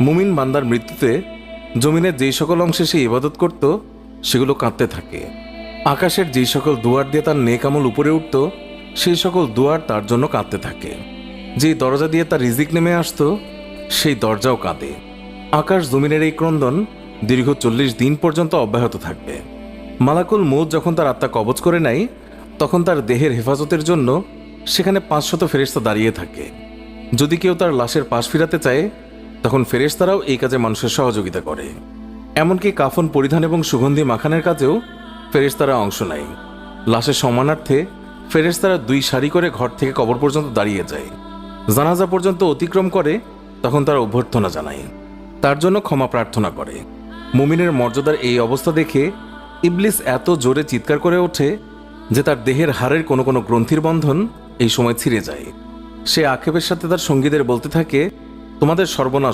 মুমিন বান্দার মৃত্যুতে জমিনের যেই সকল অংশে সে ইবাদত করত সেগুলো কাঁদতে থাকে। আকাশের যেই সকল দুয়ার দিয়ে তার নেক আমল উপরে উঠত সেই সকল দুয়ার তার জন্য কাঁদতে থাকে। যেই দরজা দিয়ে তার রিজিক নেমে আসতো সেই দরজাও কাঁদে। আকাশ জমিনের এই ক্রন্দন দীর্ঘ 40 দিন পর্যন্ত অব্যাহত থাকবে। মালাকুল মউত যখন তার আত্মা কবজ করে নেয় তখন তার দেহের হেফাজতের জন্য সেখানে 500 ফেরেশতা দাঁড়িয়ে থাকে। যদি কেউ তার লাশের পাশ ফিরাতে চায় তখন ফেরেশতারাও এই কাজে মানুষের সহযোগিতা করে। এমনকি কাফন পরিধান এবং সুগন্ধি মাখানের কাজেও ফেরেশতারা অংশ নেয়। লাশের সম্মানার্থে ফেরেশতারা 2 সারি করে ঘর থেকে কবর পর্যন্ত দাঁড়িয়ে যায়। জানাজা পর্যন্ত অতিক্রম করে তখন তারা অভ্যর্থনা জানায়, তার জন্য ক্ষমা প্রার্থনা করে। মুমিনের মর্যাদার এই অবস্থা দেখে ইবলিস এত জোরে চিৎকার করে ওঠে যে তার দেহের হাড়ের কোনো কোনো গ্রন্থির বন্ধন এই সময় ছিঁড়ে যায়। সে আক্ষেপের সাথে তার সঙ্গীদের বলতে থাকে, তোমাদের সর্বনাশ